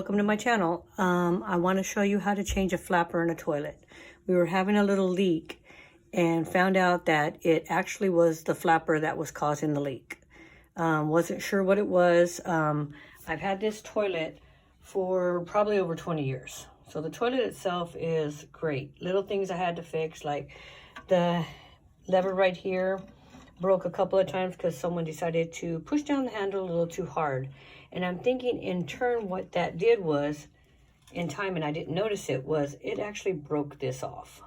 Welcome to my channel. I want to show you how to change a flapper in a toilet. We were having a little leak and found out that it actually was the flapper that was causing the leak. Wasn't sure what it was. I've had this toilet for probably over 20 years. So the toilet itself is great. Little things I had to fix, like the lever right here broke a couple of times because someone decided to push down the handle a little too hard. And I'm thinking in turn what that did was, in time, and I didn't notice it, was it actually broke this off.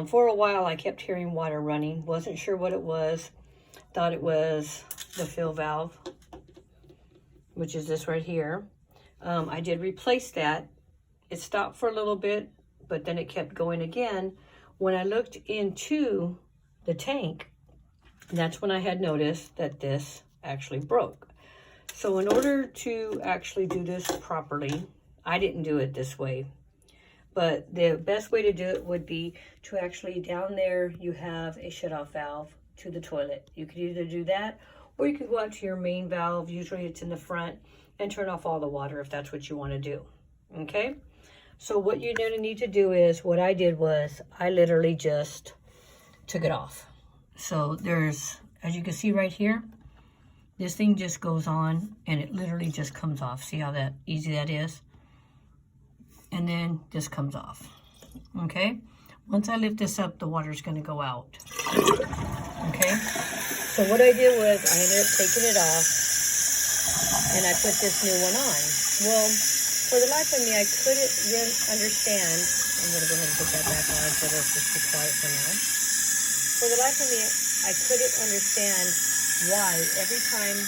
For a while I kept hearing water running. Wasn't sure what it was. Thought it was the fill valve, which is this right here. I did replace that. It stopped for a little bit, but then it kept going again. When I looked into the tank, that's when I had noticed that this actually broke. So in order to actually do this properly, I didn't do it this way. But the best way to do it would be to actually, down there, you have a shutoff valve to the toilet. You could either do that, or you could go out to your main valve, usually it's in the front, and turn off all the water if that's what you want to do. Okay? So what you're going to need to do is, what I did was, I literally just took it off. So there's, as you can see right here, this thing just goes on and it literally just comes off. See how that easy that is? And then this comes off. Okay? Once I lift this up, the water's going to go out. Okay? So what I did was I ended up taking it off and I put this new one on. Well, for the life of me, I couldn't really understand. I'm going to go ahead and put that back on so let's just be quiet for now. For the life of me, I couldn't understand why every time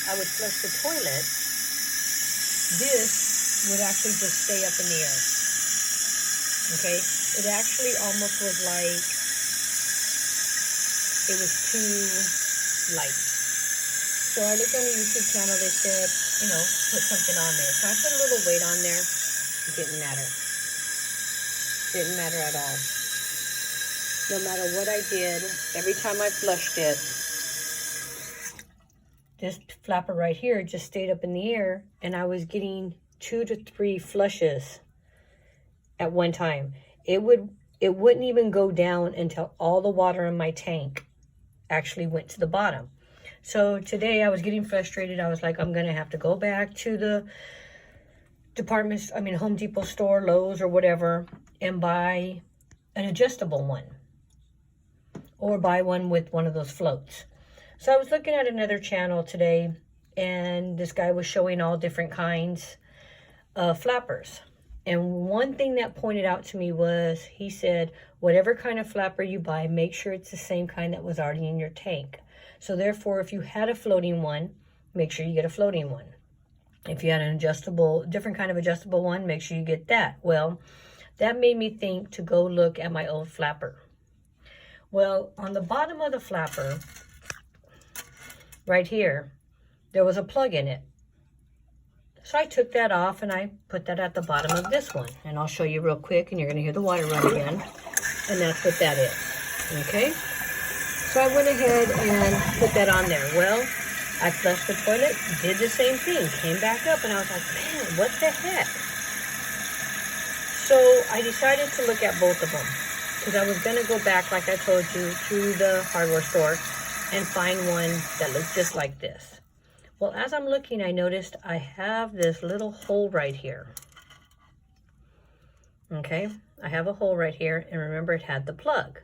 I would flush the toilet, this would actually just stay up in the air. Okay? It actually almost was like it was too light. So I looked on the YouTube channel, they said, you know, put something on there. So I put a little weight on there. It didn't matter. Didn't matter at all. No matter what I did, every time I flushed it, this flapper right here just stayed up in the air, and I was getting 2 to 3 flushes at one time. It wouldn't even go down until all the water in my tank actually went to the bottom. So today I was getting frustrated. I was like, I'm gonna have to go back to the Home Depot store, Lowe's or whatever, and buy an adjustable one, or buy one with one of those floats. So I was looking at another channel today, and this guy was showing all different kinds of flappers. And one thing that pointed out to me was, he said, whatever kind of flapper you buy, make sure it's the same kind that was already in your tank. So therefore, if you had a floating one, make sure you get a floating one. If you had an different kind of adjustable one, make sure you get that. Well, that made me think to go look at my old flapper. Well, on the bottom of the flapper, right here, there was a plug in it. So I took that off and I put that at the bottom of this one. And I'll show you real quick, and you're going to hear the water run again. And that's what that is. Okay? So I went ahead and put that on there. Well, I flushed the toilet, did the same thing, came back up, and I was like, man, what the heck? So I decided to look at both of them, because I was going to go back, like I told you, to the hardware store and find one that looked just like this. Well, as I'm looking, I noticed I have this little hole right here. Okay, I have a hole right here, and remember, it had the plug.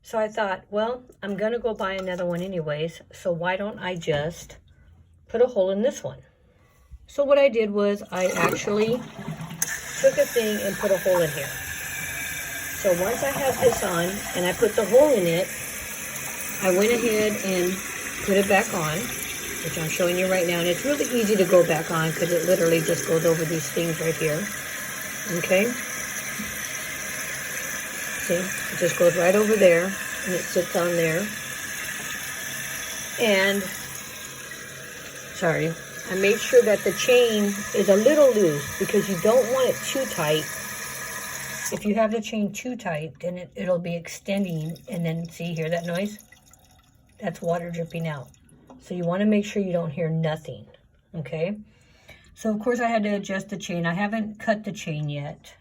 So I thought, well, I'm gonna go buy another one anyways, so why don't I just put a hole in this one? So what I did was I actually took a thing and put a hole in here. So once I have this on and I put the hole in it, I went ahead and put it back on, which I'm showing you right now. And it's really easy to go back on because it literally just goes over these things right here. Okay? See, it just goes right over there and it sits on there. And, sorry, I made sure that the chain is a little loose because you don't want it too tight. If you have the chain too tight, then it'll be extending, and then see, hear that noise? That's water dripping out. So you want to make sure you don't hear nothing, okay? So of course I had to adjust the chain. I haven't cut the chain yet.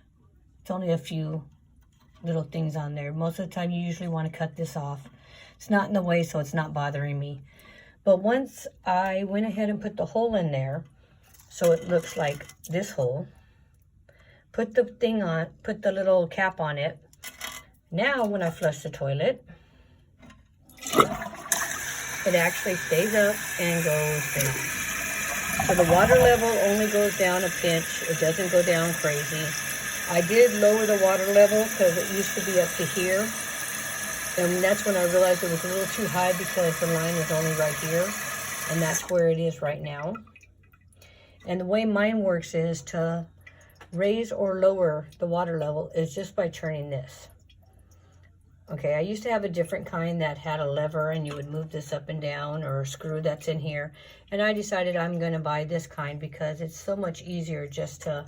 It's only a few little things on there. Most of the time you usually want to cut this off. It's not in the way, so it's not bothering me. But once I went ahead and put the hole in there, so it looks like this hole, put the thing on, put the little cap on it. Now when I flush the toilet, it actually stays up and goes down. So the water level only goes down a pinch. It doesn't go down crazy. I did lower the water level because it used to be up to here. And that's when I realized it was a little too high because the line is only right here. And that's where it is right now. And the way mine works is to raise or lower the water level is just by turning this. Okay, I used to have a different kind that had a lever and you would move this up and down, or a screw that's in here. And I decided I'm going to buy this kind because it's so much easier just to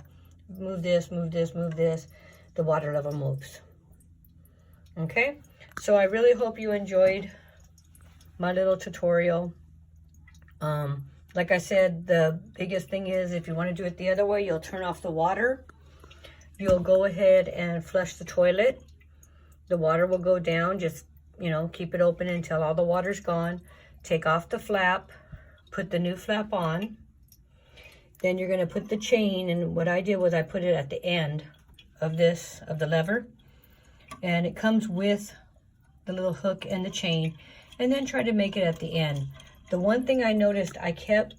move this, move this, move this. The water level moves. Okay, so I really hope you enjoyed my little tutorial. Like I said, the biggest thing is if you want to do it the other way, you'll turn off the water. You'll go ahead and flush the toilet. The water will go down. Just, you know, keep it open until all the water's gone. Take off the flap. Put the new flap on. Then you're going to put the chain, and what I did was I put it at the end of this, of the lever. And it comes with the little hook and the chain. And then try to make it at the end. The one thing I noticed, I kept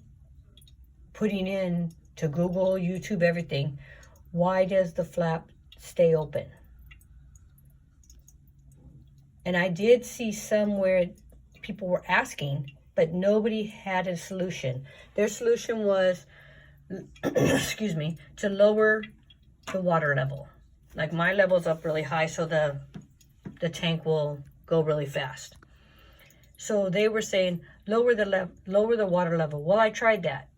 putting in to Google, YouTube, everything. Why does the flap stay open? And I did see somewhere people were asking, but nobody had a solution. Their solution was, excuse me, to lower the water level. Like my level's up really high, so the tank will go really fast. So they were saying, lower the water level. Well, I tried that.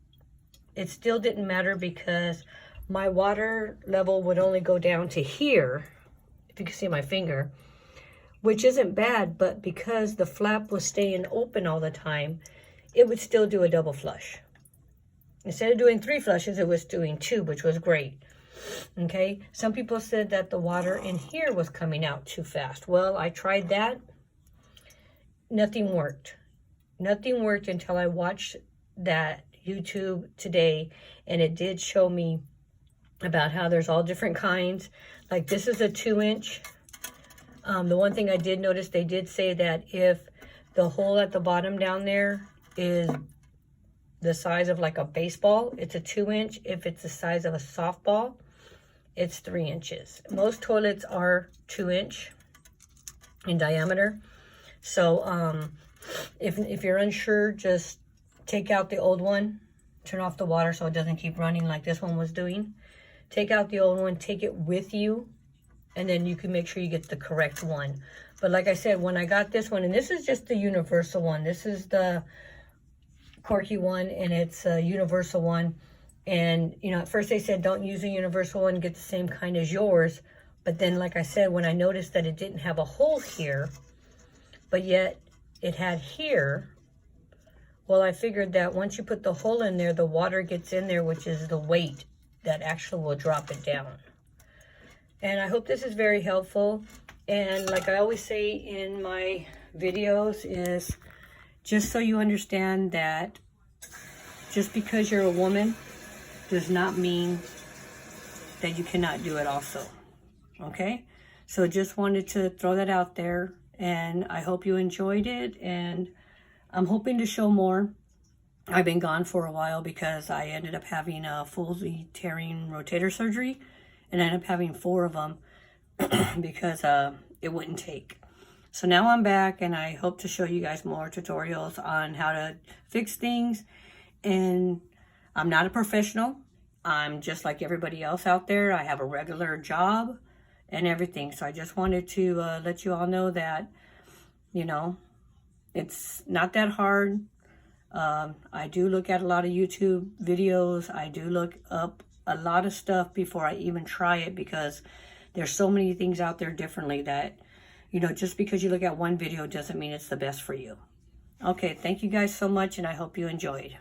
It still didn't matter because my water level would only go down to here, if you can see my finger, which isn't bad, but because the flap was staying open all the time, it would still do a double flush. Instead of doing 3 flushes, it was doing 2, which was great. Okay, some people said that the water in here was coming out too fast. Well, I tried that. Nothing worked. Nothing worked until I watched that YouTube today, and it did show me about how there's all different kinds. Like this is a 2-inch. The one thing I did notice, they did say that if the hole at the bottom down there is the size of like a baseball, it's a 2-inch. If it's the size of a softball, it's 3 inches. Most toilets are 2-inch in diameter. So if you're unsure, just take out the old one, turn off the water so it doesn't keep running like this one was doing. Take out the old one, take it with you, and then you can make sure you get the correct one. But like I said, when I got this one, and this is just the universal one. This is the Corky one, and it's a universal one. And, you know, at first they said, don't use a universal one, get the same kind as yours. But then, like I said, when I noticed that it didn't have a hole here, but yet it had here, well, I figured that once you put the hole in there, the water gets in there, which is the weight that actually will drop it down. And I hope this is very helpful. And like I always say in my videos is just so you understand that just because you're a woman does not mean that you cannot do it also. Okay? So just wanted to throw that out there, and I hope you enjoyed it, and I'm hoping to show more. I've been gone for a while because I ended up having a fully tearing rotator surgery, and I ended up having 4 of them because it wouldn't take. So now I'm back, and I hope to show you guys more tutorials on how to fix things. And I'm not a professional. I'm just like everybody else out there. I have a regular job and everything. So I just wanted to let you all know that, you know, it's not that hard. I do look at a lot of YouTube videos. I do look up a lot of stuff before I even try it, because there's so many things out there differently that, you know, just because you look at one video doesn't mean it's the best for you. Okay, thank you guys so much, and I hope you enjoyed.